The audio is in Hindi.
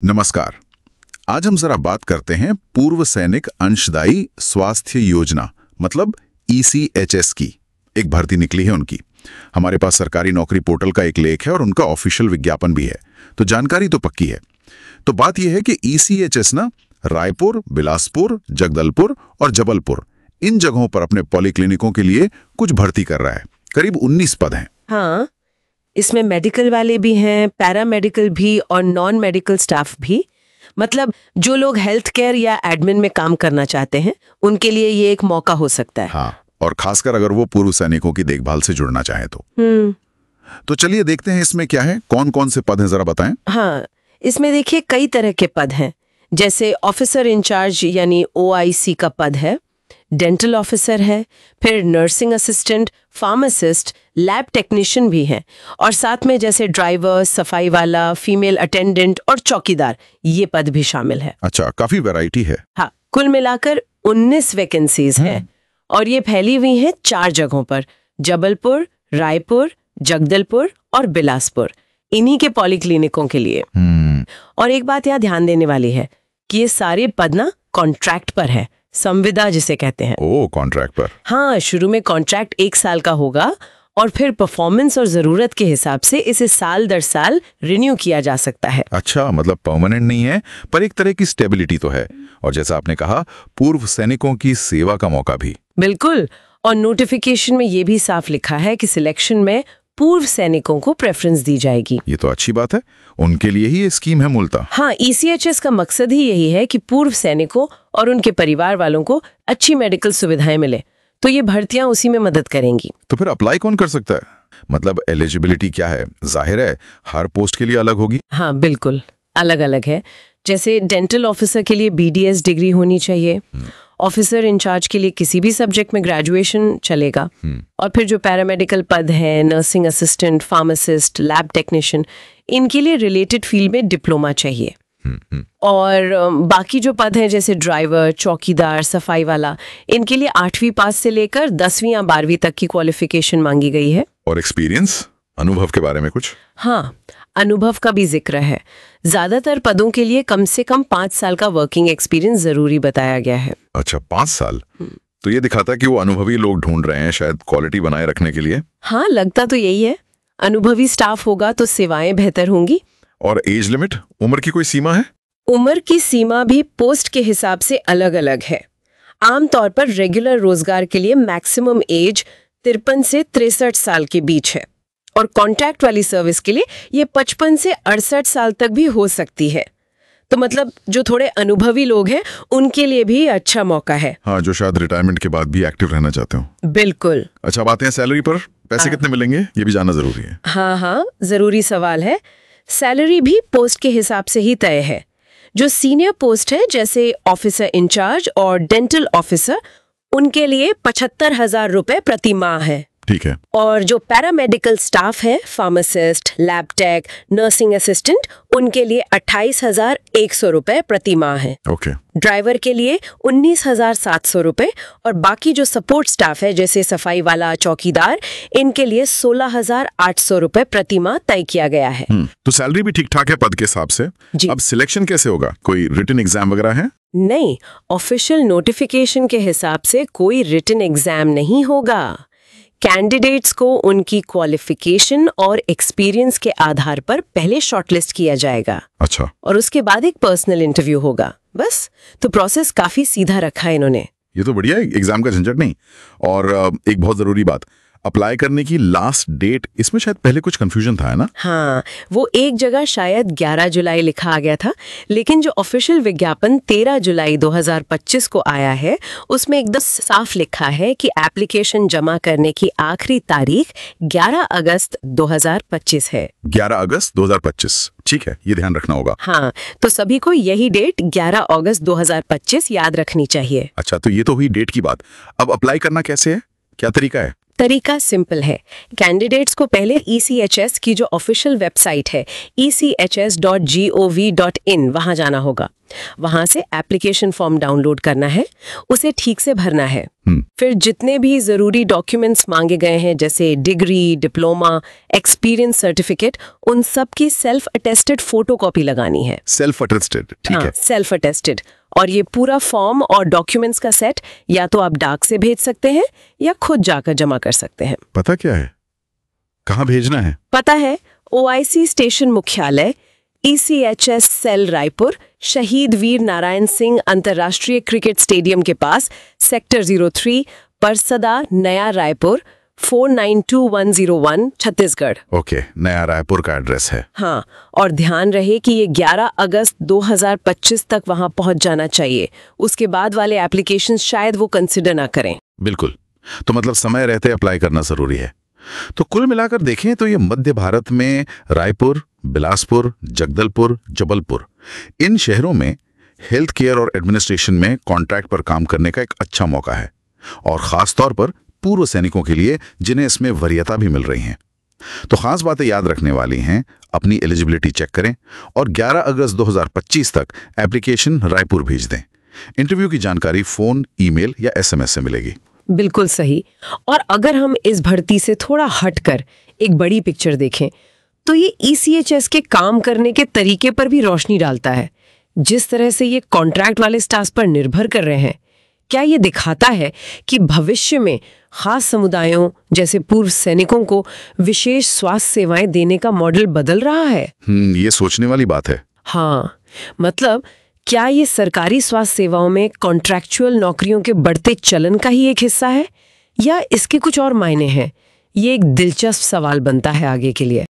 नमस्कार। आज हम जरा बात करते हैं पूर्व सैनिक अंशदायी स्वास्थ्य योजना मतलब ECHS की। एक भर्ती निकली है उनकी। हमारे पास सरकारी नौकरी पोर्टल का एक लेख है और उनका ऑफिशियल विज्ञापन भी है, तो जानकारी तो पक्की है। तो बात यह है कि ECHS ना रायपुर, बिलासपुर, जगदलपुर और जबलपुर इन जगहों पर अपने पॉलीक्लिनिकों के लिए कुछ भर्ती कर रहा है। करीब 19 पद हैं। हाँ, इसमें मेडिकल वाले भी हैं, पैरामेडिकल भी और नॉन मेडिकल स्टाफ भी। मतलब जो लोग हेल्थ केयर या एडमिन में काम करना चाहते हैं उनके लिए ये एक मौका हो सकता है। हाँ, और खासकर अगर वो पूर्व सैनिकों की देखभाल से जुड़ना चाहे तो चलिए देखते हैं इसमें क्या है, कौन कौन से पद हैं जरा बताएं। हाँ, इसमें देखिए कई तरह के पद हैं। जैसे ऑफिसर इंचार्ज यानी OIC का पद है, डेंटल ऑफिसर है, फिर nursing assistant, pharmacist, lab technician भी हैं, और साथ में जैसे ड्राइवर, सफाई वाला, फीमेल अटेंडेंट और चौकीदार, ये पद भी शामिल है। अच्छा, काफी वैरायटी है। हाँ, कुल मिलाकर 19 वैकेंसीज हैं और ये फैली हुई हैं 4 जगहों पर: जबलपुर, रायपुर, जगदलपुर और बिलासपुर, इन्हीं के पॉलीक्लिनिकों के लिए। और एक बात यहाँ ध्यान देने वाली है कि ये सारे पद ना कॉन्ट्रैक्ट पर है, संविदा जिसे कहते हैं। ओ, कॉन्ट्रैक्ट पर। हाँ, शुरू में कॉन्ट्रैक्ट 1 साल का होगा और फिर परफॉर्मेंस और जरूरत के हिसाब से इसे साल दर साल रिन्यू किया जा सकता है। अच्छा, मतलब परमानेंट नहीं है, पर एक तरह की स्टेबिलिटी तो है। और जैसा आपने कहा, पूर्व सैनिकों की सेवा का मौका भी। बिल्कुल, और नोटिफिकेशन में ये भी साफ लिखा है कि सिलेक्शन में पूर्व सैनिकों को प्रेफरेंस दी जाएगी। ये तो अच्छी बात है, उनके लिए ही ये स्कीम है मूलतः। हाँ, ECHS का मकसद ही यही है कि पूर्व सैनिकों और उनके परिवार वालों को अच्छी मेडिकल सुविधाएं मिले, तो ये भर्तियां उसी में मदद करेंगी। तो फिर अप्लाई कौन कर सकता है? मतलब एलिजिबिलिटी क्या है? जाहिर है हर पोस्ट के लिए अलग होगी। हाँ, बिल्कुल अलग अलग है। जैसे डेंटल ऑफिसर के लिए BDS डिग्री होनी चाहिए, ऑफिसर इंचार्ज के लिए किसी भी सब्जेक्ट में ग्रेजुएशन चलेगा, और फिर जो पैरामेडिकल पद हैं, nursing assistant, pharmacist, lab technician, इनके लिए रिलेटेड फील्ड में डिप्लोमा चाहिए। और बाकी जो पद हैं जैसे ड्राइवर, चौकीदार, सफाई वाला, इनके लिए 8वीं पास से लेकर 10वीं या 12वीं तक की क्वालिफिकेशन मांगी गई है। और एक्सपीरियंस, अनुभव के बारे में कुछ? हाँ, अनुभव का भी जिक्र है। ज्यादातर पदों के लिए कम से कम 5 साल का वर्किंग एक्सपीरियंस जरूरी बताया गया है। अच्छा, 5 साल? तो ये दिखाता है कि वो अनुभवी लोग ढूंढ रहे हैं, शायद क्वालिटी बनाए रखने के लिए। हाँ, लगता तो यही है। अनुभवी स्टाफ होगा तो सेवाएं बेहतर होंगी। और एज लिमिट, उम्र की कोई सीमा है? उम्र की सीमा भी पोस्ट के हिसाब से अलग अलग है। आमतौर पर रेगुलर रोजगार के लिए मैक्सिमम एज 53 से 63 साल के बीच है, और कॉन्ट्रैक्ट वाली सर्विस के लिए ये 55 से 68 साल तक भी हो सकती है। तो मतलब जो थोड़े अनुभवी लोग हैं उनके लिए भी अच्छा मौका है। हाँ, जो शायद रिटायरमेंट के बाद भी एक्टिव रहना चाहते हो। बिल्कुल। अच्छा, बात है सैलरी पर। पैसे कितने मिलेंगे, ये भी जानना जरूरी है। हाँ, जरूरी सवाल है। सैलरी भी पोस्ट के हिसाब से ही तय है। जो सीनियर पोस्ट है जैसे ऑफिसर इंचार्ज और डेंटल ऑफिसर, उनके लिए 75,000 रुपए प्रति माह है। ठीक है। और जो पैरामेडिकल स्टाफ है, pharmacist, lab tech, nursing assistant, उनके लिए 28,100 रुपए प्रति माह है। ओके। ड्राइवर के लिए 19,700 रुपए, और बाकी जो सपोर्ट स्टाफ है जैसे सफाई वाला, चौकीदार, इनके लिए 16,800 रुपए प्रति माह तय किया गया है। तो सैलरी भी ठीक ठाक है पद के हिसाब से। अब सिलेक्शन कैसे होगा? कोई रिटन एग्जाम वगैरह है? नहीं, ऑफिशियल नोटिफिकेशन के हिसाब से कोई रिटन एग्जाम नहीं होगा। कैंडिडेट्स को उनकी क्वालिफिकेशन और एक्सपीरियंस के आधार पर पहले शॉर्टलिस्ट किया जाएगा। अच्छा। और उसके बाद एक पर्सनल इंटरव्यू होगा, बस। तो प्रोसेस काफी सीधा रखा है इन्होंने। ये तो बढ़िया है, एग्जाम का झंझट नहीं। और एक बहुत जरूरी बात, अप्लाई करने की लास्ट डेट, इसमें शायद पहले कुछ कंफ्यूजन था, है ना? हाँ, वो एक जगह शायद 11 जुलाई लिखा आ गया था, लेकिन जो ऑफिशियल विज्ञापन 13 जुलाई 2025 को आया है उसमें एकदम साफ लिखा है कि एप्लीकेशन जमा करने की आखिरी तारीख 11 अगस्त 2025 है। 11 अगस्त 2025, ठीक है, ये ध्यान रखना होगा। हाँ, तो सभी को यही डेट 11 अगस्त 2025 याद रखनी चाहिए। अच्छा, तो ये तो हुई डेट की बात। अब अप्लाई करना कैसे है, क्या तरीका है? तरीका सिंपल है। कैंडिडेट्स को पहले ECHS की जो ऑफिशियल वेबसाइट है echs.gov.in वहां जाना होगा। वहां से एप्लीकेशन फॉर्म डाउनलोड करना है, उसे ठीक से भरना है। फिर जितने भी जरूरी डॉक्यूमेंट्स मांगे गए हैं जैसे डिग्री, डिप्लोमा, एक्सपीरियंस सर्टिफिकेट, उन सब की सेल्फ अटेस्टेड फोटोकॉपी लगानी है। सेल्फ अटेस्टेड, ठीक है। Self attested. और ये पूरा फॉर्म और डॉक्यूमेंट्स का सेट या तो आप डाक से भेज सकते हैं या खुद जाकर जमा कर सकते हैं। पता क्या है, कहाँ भेजना है? पता है, OIC स्टेशन मुख्यालय, ECHS सेल रायपुर, शहीद वीर नारायण सिंह अंतर्राष्ट्रीय क्रिकेट स्टेडियम के पास, सेक्टर 03, परसदा, नया रायपुर, 492101, छत्तीसगढ़। ओके, नया रायपुर का एड्रेस है। हाँ, और ध्यान रहे कि ये 11 अगस्त 2025 तक वहां पहुंच जाना चाहिए। उसके बाद वाले एप्लीकेशन शायद वो कंसिडर ना करें। बिल्कुल, तो मतलब समय रहते अप्लाई करना जरूरी है। तो कुल मिलाकर देखें तो ये मध्य भारत में रायपुर, बिलासपुर, जगदलपुर, जबलपुर, इन शहरों में हेल्थ केयर और एडमिनिस्ट्रेशन में कॉन्ट्रैक्ट पर काम करने का एक अच्छा मौका है, और खास तौर पर पूर्व सैनिकों के लिए जिन्हें इसमें वरीयता भी मिल रही हैं। तो खास बातें याद रखने वाली हैं, अपनी एलिजिबिलिटी चेक करें और 11 अगस्त 2025 तक एप्लीकेशन रायपुर भेज दें। इंटरव्यू की जानकारी फोन, ईमेल या SMS से मिलेगी। बिल्कुल सही। और अगर हम इस भर्ती से थोड़ा हटकर एक बड़ी पिक्चर देखें तो ये ECHS के काम करने के तरीके पर भी रोशनी डालता है। जिस तरह से ये कॉन्ट्रैक्ट वाले स्टाफ पर निर्भर कर रहे हैं, क्या ये दिखाता है कि भविष्य में खास समुदायों जैसे पूर्व सैनिकों को विशेष स्वास्थ्य सेवाएं देने का मॉडल बदल रहा है? ये सोचने वाली बात है। हाँ, मतलब क्या ये सरकारी स्वास्थ्य सेवाओं में कॉन्ट्रैक्चुअल नौकरियों के बढ़ते चलन का ही एक हिस्सा है, या इसके कुछ और मायने हैं? ये एक दिलचस्प सवाल बनता है आगे के लिए।